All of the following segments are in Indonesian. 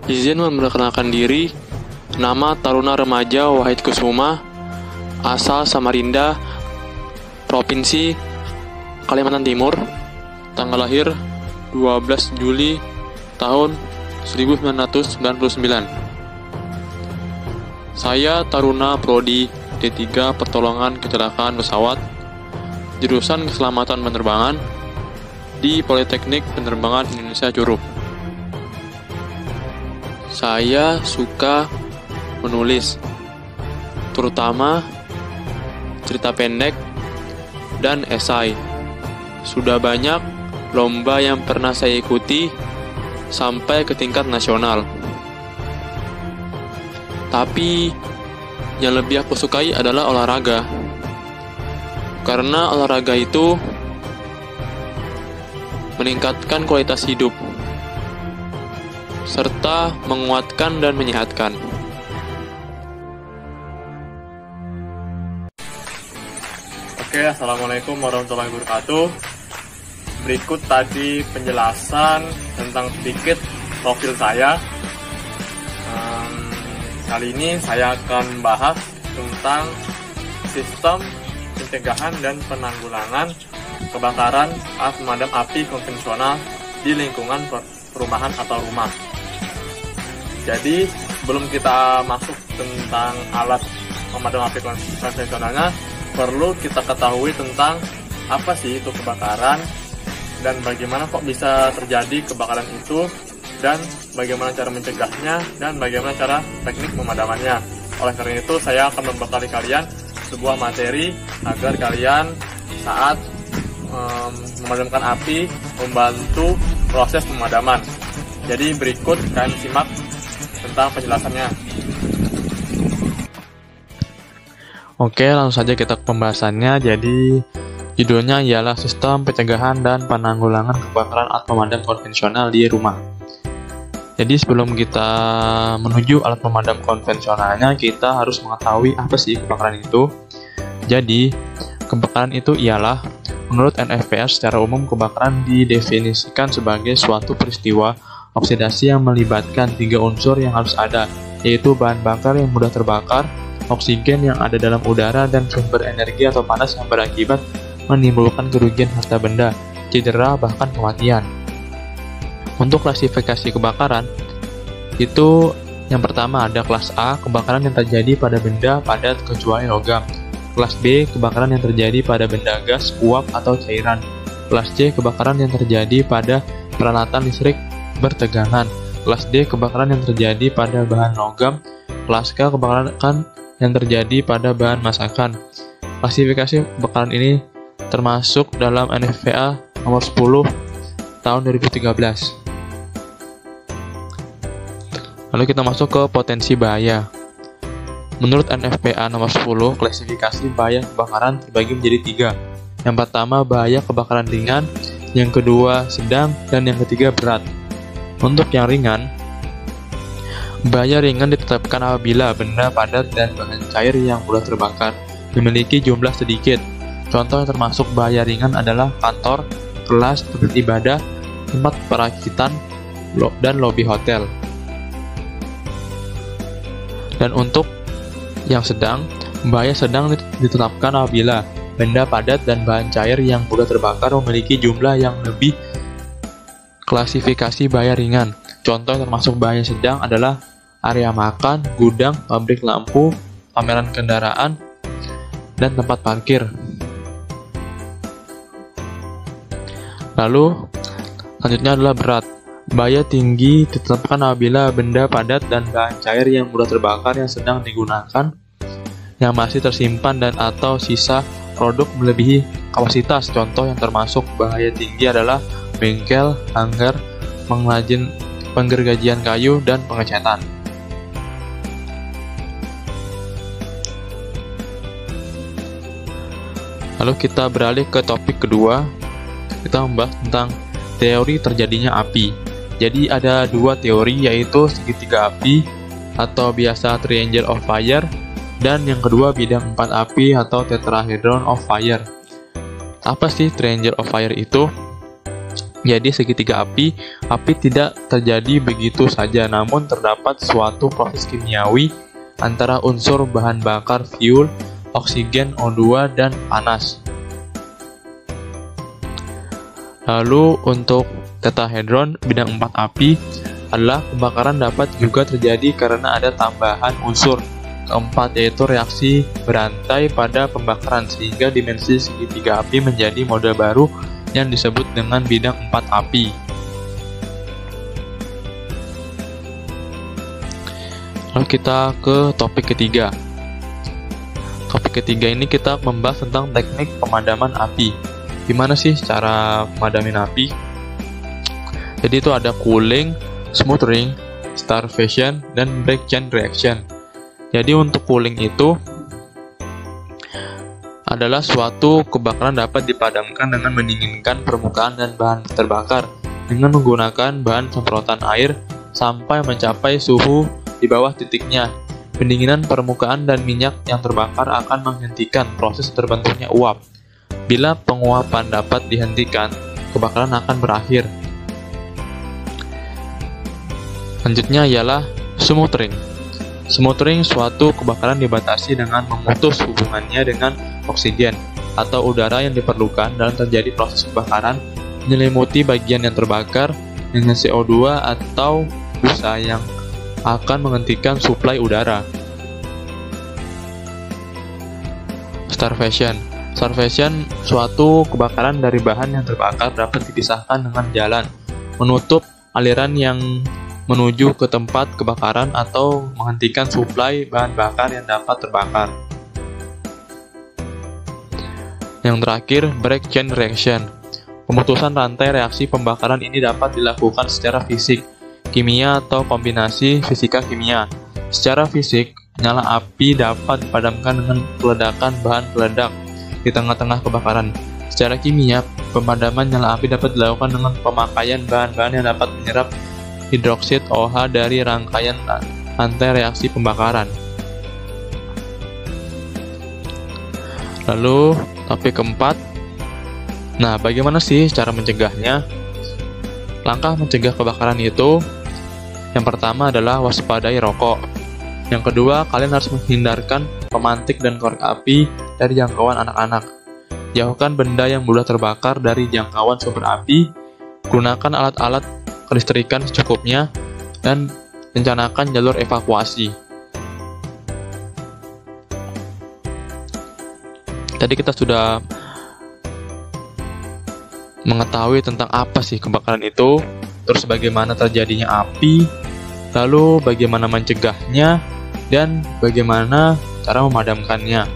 Izin memperkenalkan diri, nama Taruna Remaja Wahid Kusuma, asal Samarinda, Provinsi Kalimantan Timur, tanggal lahir 12 Juli tahun 1999. Saya Taruna Prodi D3 Pertolongan Kecelakaan Pesawat, jurusan Keselamatan Penerbangan di Politeknik Penerbangan Indonesia Curug. Saya suka menulis, terutama cerita pendek dan esai. Sudah banyak lomba yang pernah saya ikuti sampai ke tingkat nasional. Tapi yang lebih aku sukai adalah olahraga. Karena olahraga itu meningkatkan kualitas hidup serta menguatkan dan menyehatkan. Oke, assalamualaikum warahmatullahi wabarakatuh. Berikut tadi penjelasan tentang sedikit profil saya. Kali ini saya akan bahas tentang sistem pencegahan dan penanggulangan kebakaran alat pemadam api konvensional di lingkungan perumahan atau rumah. Jadi, sebelum kita masuk tentang alat pemadam api konvensionalnya, perlu kita ketahui tentang apa sih itu kebakaran dan bagaimana kok bisa terjadi kebakaran itu, dan bagaimana cara mencegahnya, dan bagaimana cara teknik pemadamannya. Oleh karena itu, saya akan membekali kalian sebuah materi agar kalian saat memadamkan api membantu proses pemadaman. Jadi berikut kalian simak tentang penjelasannya. Oke, langsung saja kita ke pembahasannya. Jadi judulnya ialah Sistem Pencegahan dan Penanggulangan Kebakaran Alat Pemadam Konvensional di Rumah. Jadi sebelum kita menuju alat pemadam konvensionalnya, kita harus mengetahui apa sih kebakaran itu. Jadi, kebakaran itu ialah, menurut NFPA secara umum, kebakaran didefinisikan sebagai suatu peristiwa oksidasi yang melibatkan 3 unsur yang harus ada, yaitu bahan bakar yang mudah terbakar, oksigen yang ada dalam udara, dan sumber energi atau panas yang berakibat menimbulkan kerugian harta benda, cedera, bahkan kematian. Untuk klasifikasi kebakaran, itu yang pertama ada kelas A, kebakaran yang terjadi pada benda padat kecuali logam. Kelas B, kebakaran yang terjadi pada benda gas, uap, atau cairan. Kelas C, kebakaran yang terjadi pada peralatan listrik bertegangan. Kelas D, kebakaran yang terjadi pada bahan logam. Kelas K, kebakaran yang terjadi pada bahan masakan. Klasifikasi kebakaran ini termasuk dalam NFPA nomor 10 tahun 2013. Lalu kita masuk ke potensi bahaya. Menurut NFPA nomor 10, klasifikasi bahaya kebakaran terbagi menjadi 3. Yang pertama, bahaya kebakaran ringan, yang kedua sedang, dan yang ketiga berat. Untuk yang ringan, bahaya ringan ditetapkan apabila benda padat dan bahan cair yang mudah terbakar memiliki jumlah sedikit. Contoh yang termasuk bahaya ringan adalah kantor, kelas, tempat ibadah, tempat perakitan, dan lobi hotel. Dan untuk yang sedang, bahaya sedang ditetapkan apabila benda padat dan bahan cair yang mudah terbakar memiliki jumlah yang lebih. Klasifikasi bahaya ringan. Contoh yang termasuk bahaya sedang adalah area makan, gudang, pabrik lampu, pameran kendaraan, dan tempat parkir. Lalu, selanjutnya adalah berat. Bahaya tinggi ditetapkan apabila benda padat dan bahan cair yang mudah terbakar yang sedang digunakan, yang masih tersimpan dan atau sisa produk melebihi kapasitas. Contoh yang termasuk bahaya tinggi adalah bengkel, hanggar, pengrajin, penggergajian kayu, dan pengecatan. Lalu kita beralih ke topik kedua. Kita membahas tentang teori terjadinya api. Jadi ada 2 teori, yaitu segitiga api atau biasa triangle of fire, dan yang kedua bidang 4 api atau tetrahedron of fire. Apa sih triangle of fire itu? Jadi segitiga api tidak terjadi begitu saja, namun terdapat suatu proses kimiawi antara unsur bahan bakar fuel, oksigen, O2, dan panas. Lalu untuk tetahedron bidang 4 api adalah kebakaran dapat juga terjadi karena ada tambahan unsur keempat, yaitu reaksi berantai pada pembakaran, sehingga dimensi segitiga api menjadi model baru yang disebut dengan bidang 4 api. Lalu kita ke topik ketiga. Topik ketiga ini kita membahas tentang teknik pemadaman api. Gimana sih cara memadamin api? Jadi itu ada cooling, smothering, starvation, dan break chain reaction. Jadi untuk cooling itu adalah suatu kebakaran dapat dipadamkan dengan mendinginkan permukaan dan bahan terbakar dengan menggunakan bahan semprotan air sampai mencapai suhu di bawah titiknya. Pendinginan permukaan dan minyak yang terbakar akan menghentikan proses terbentuknya uap. Bila penguapan dapat dihentikan, kebakaran akan berakhir. Selanjutnya ialah smothering. Smothering suatu kebakaran dibatasi dengan memutus hubungannya dengan oksigen atau udara yang diperlukan dalam terjadi proses kebakaran, menyelimuti bagian yang terbakar dengan CO2 atau busa yang akan menghentikan suplai udara. Starvation. Starvation suatu kebakaran dari bahan yang terbakar dapat dipisahkan dengan jalan, menutup aliran yang menuju ke tempat kebakaran atau menghentikan suplai bahan bakar yang dapat terbakar. Yang terakhir, break chain reaction. Pemutusan rantai reaksi pembakaran ini dapat dilakukan secara fisik, kimia, atau kombinasi fisika-kimia. Secara fisik, nyala api dapat dipadamkan dengan peledakan bahan peledak di tengah-tengah kebakaran. Secara kimia, pemadaman nyala api dapat dilakukan dengan pemakaian bahan-bahan yang dapat menyerap hidroksid OH dari rangkaian rantai reaksi pembakaran. Lalu topik keempat. Nah, bagaimana sih cara mencegahnya? Langkah mencegah kebakaran itu, yang pertama adalah waspadai rokok. Yang kedua, kalian harus menghindarkan pemantik dan korek api dari jangkauan anak-anak. Jauhkan benda yang mudah terbakar dari jangkauan sumber api. Gunakan alat-alat kelistrikan secukupnya dan rencanakan jalur evakuasi. Tadi kita sudah mengetahui tentang apa sih kebakaran itu, terus bagaimana terjadinya api, lalu bagaimana mencegahnya, dan bagaimana cara memadamkannya.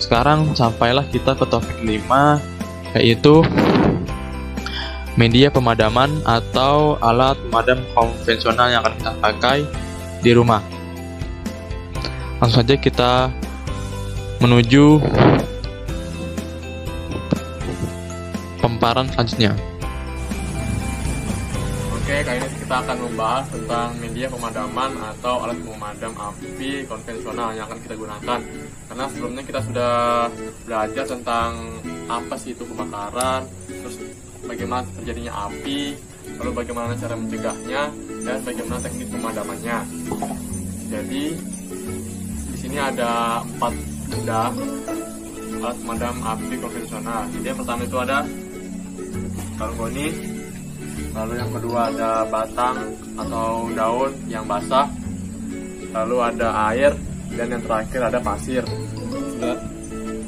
Sekarang sampailah kita ke topik 5, yaitu media pemadaman atau alat pemadam konvensional yang akan kita pakai di rumah. Langsung saja kita menuju pemaparan selanjutnya. Oke, kali ini kita akan membahas tentang media pemadaman atau alat pemadam api konvensional yang akan kita gunakan. Karena sebelumnya kita sudah belajar tentang apa sih itu kebakaran, terus bagaimana terjadinya api, lalu bagaimana cara mencegahnya, dan bagaimana teknik pemadamannya. Jadi di sini ada 4 benda alat pemadam api konvensional. Jadi yang pertama itu ada karung goni, lalu yang kedua ada batang atau daun yang basah, lalu ada air, dan yang terakhir ada pasir.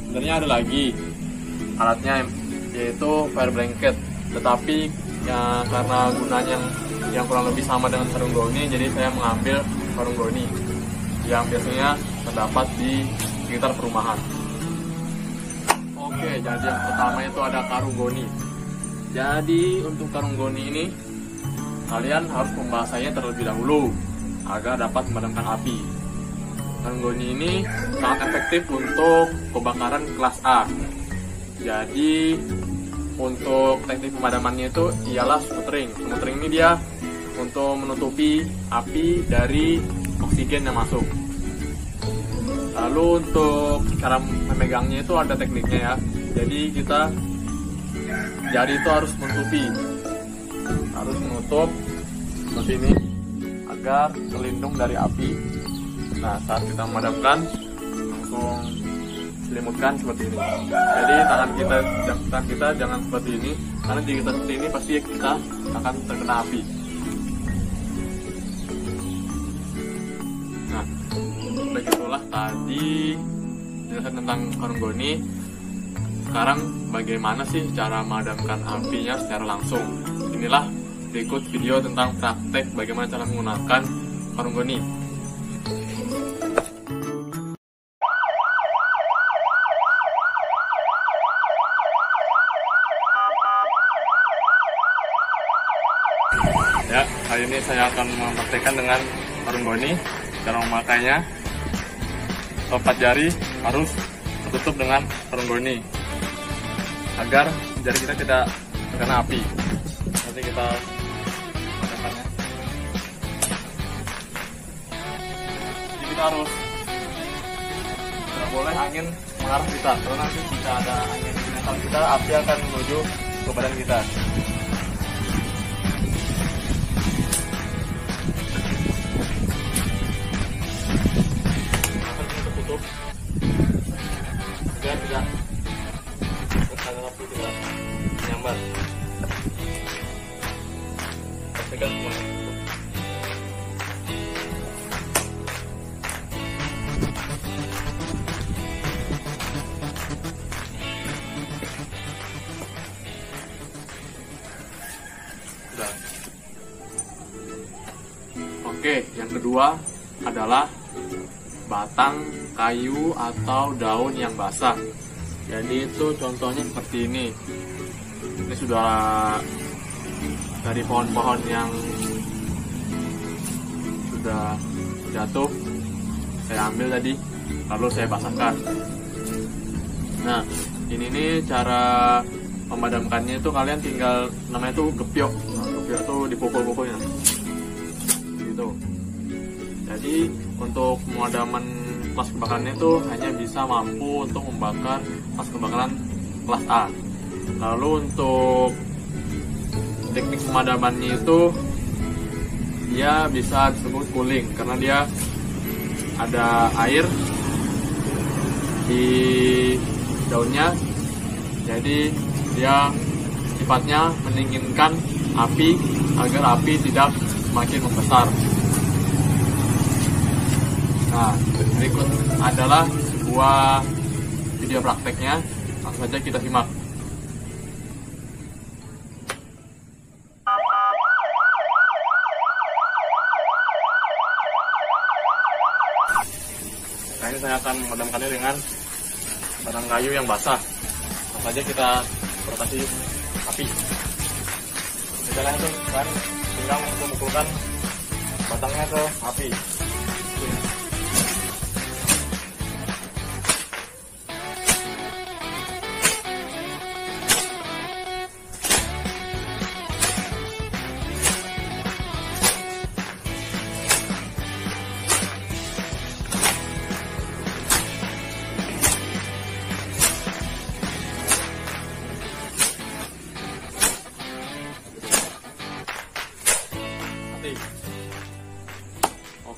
Sebenarnya ada lagi alatnya, yaitu fire blanket, tetapi ya, karena gunanya yang kurang lebih sama dengan karung goni, jadi saya mengambil karung goni yang biasanya terdapat di sekitar perumahan. Oke, jadi yang pertama itu ada karung goni. Jadi untuk karung goni ini kalian harus membasahinya terlebih dahulu agar dapat memadamkan api. Karung goni ini sangat efektif untuk kebakaran kelas A. Jadi untuk teknik pemadamannya itu ialah smothering. Smothering ini dia untuk menutupi api dari oksigen yang masuk. Lalu untuk cara memegangnya itu ada tekniknya ya. Jadi kita jari itu harus menutupi harus menutup seperti ini agar terlindung dari api. Nah, saat kita memadamkan langsung selimutkan seperti ini. Jadi tangan kita jangan seperti ini, karena jika kita seperti ini pasti kita akan terkena api. Nah, begitulah tadi penjelasan tentang karung goni. Sekarang bagaimana sih cara memadamkan apinya secara langsung? Inilah berikut video tentang praktek bagaimana cara menggunakan karung goni. Ya, kali ini saya akan mempraktekkan dengan karung goni. Cara memakainya, keempat jari harus tertutup dengan karung goni agar jari kita tidak terkena api. Nanti kita menggunakannya. Jadi kita harus tidak boleh angin mengarah kita, karena nanti jika ada angin mengenai kita, api akan menuju ke badan kita. Biar tidak terkena api, tidak menyambar. Pastikan semua. Sudah. Oke, yang kedua adalah batang kayu atau daun yang basah. Jadi itu contohnya seperti ini. Ini sudah dari pohon-pohon yang sudah jatuh, saya ambil tadi, lalu saya basahkan. Nah, ini nih cara memadamkannya itu kalian tinggal, namanya itu gepiok. Nah, gepiok itu dipukul-pukulnya gitu. Jadi untuk pemadaman kelas kebakarannya itu hanya bisa mampu untuk membakar kelas kebakaran kelas A. Lalu untuk teknik pemadamannya itu dia bisa disebut cooling karena dia ada air di daunnya, jadi dia sifatnya mendinginkan api agar api tidak semakin membesar. Nah, berikut adalah sebuah video prakteknya. Langsung saja kita simak. Nah, ini saya akan memadamkannya dengan batang kayu yang basah. Langsung saja kita rotasi api. Caranya itu kan tinggal memukulkan batangnya ke api.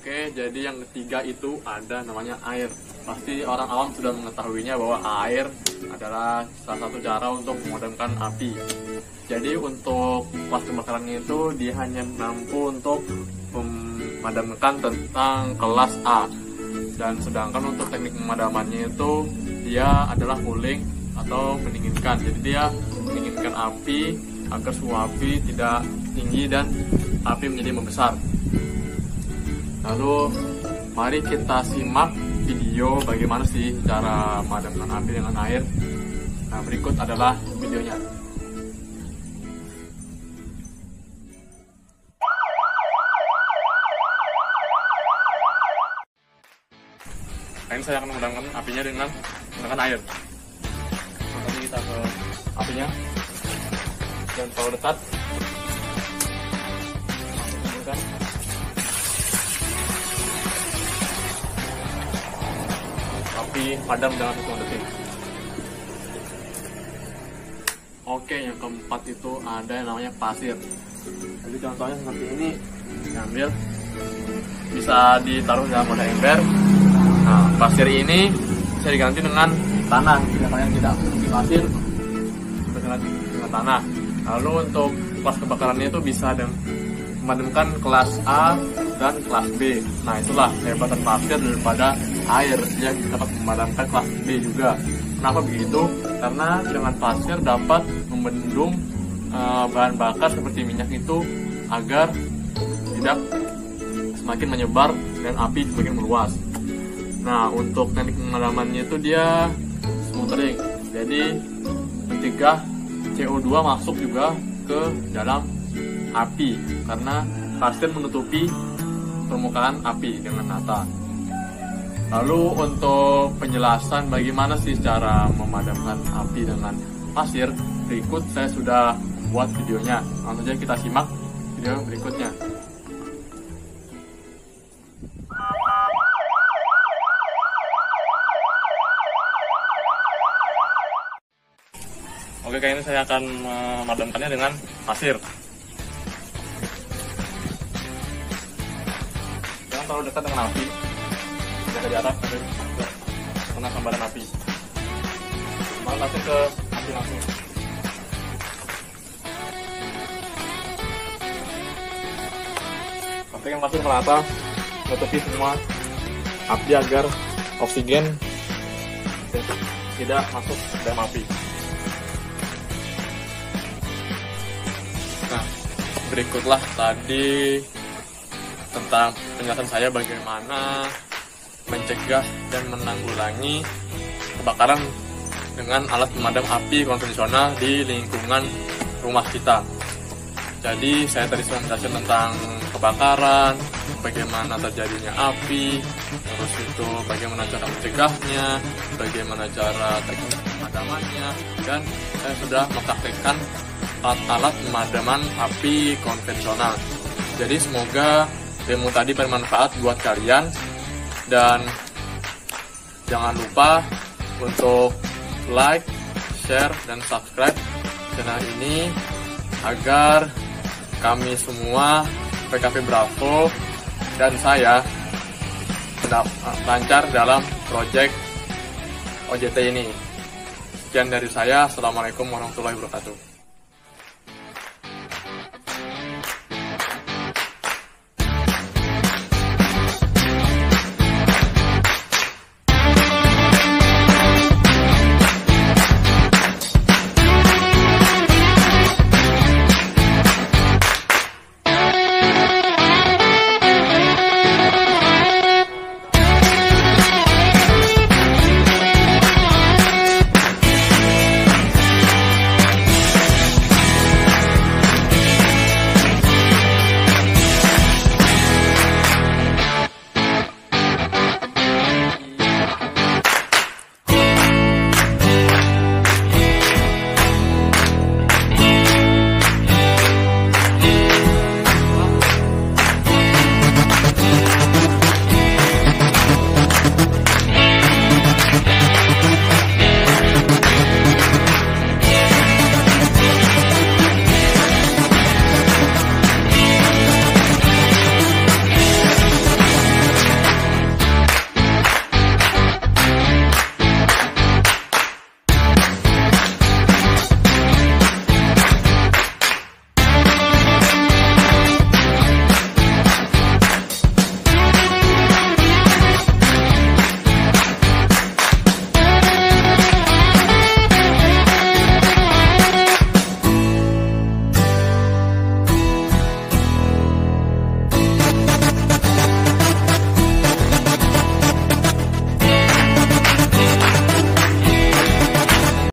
Oke, jadi yang ketiga itu ada namanya air. Pasti orang awam sudah mengetahuinya bahwa air adalah salah satu cara untuk memadamkan api. Jadi untuk kelas kebakarannya itu dia hanya mampu untuk memadamkan tentang kelas A. Dan sedangkan untuk teknik pemadamannya itu dia adalah cooling atau mendinginkan. Jadi dia mendinginkan api agar suhu api tidak tinggi dan api menjadi membesar. Lalu mari kita simak video bagaimana sih cara memadamkan api dengan air. Nah, berikut adalah videonya. Ini saya akan memadamkan apinya dengan menggunakan air. Nanti kita ke apinya dan kalau dekat, api padam dalam 1 detik. Oke, yang keempat itu ada yang namanya pasir. Jadi contohnya seperti ini, diambil, bisa ditaruh dalam wadah ember. Nah, pasir ini bisa diganti dengan tanah. Jika kalian tidak memiliki pasir, berganti dengan tanah. Lalu untuk kelas kebakarannya itu bisa memadamkan kelas A dan kelas B. Nah, itulah kehebatan pasir daripada air, dia dapat memadamkan kelas B juga. Kenapa begitu? Karena dengan pasir dapat membendung bahan bakar seperti minyak itu agar tidak semakin menyebar dan api semakin meluas. Nah, untuk teknik pemadamannya itu dia smothering. Jadi mencegah CO2 masuk juga ke dalam api karena pasir menutupi permukaan api dengan rata. Lalu untuk penjelasan bagaimana sih cara memadamkan api dengan pasir, berikut saya sudah membuat videonya. Langsung saja kita simak video berikutnya. Oke, kali ini saya akan memadamkannya dengan pasir. Jangan terlalu dekat dengan api, jaga jarak karena sambaran api. Malah langsung ke api langsung. Pastikan pasir merata, menutupi semua api agar oksigen tidak masuk ke dalam api. Nah, berikutlah tadi tentang penjelasan saya bagaimana mencegah dan menanggulangi kebakaran dengan alat pemadam api konvensional di lingkungan rumah kita. Jadi saya tadi sudah menjelaskan tentang kebakaran, bagaimana terjadinya api, terus itu bagaimana cara mencegahnya, bagaimana cara teknik pemadamannya, dan saya sudah mempraktikkan alat pemadaman api konvensional. Jadi semoga ilmu tadi bermanfaat buat kalian, dan jangan lupa untuk like, share, dan subscribe channel ini agar kami semua PKP Bravo dan saya lancar dalam proyek OJT ini. Sekian dari saya. Assalamualaikum warahmatullahi wabarakatuh.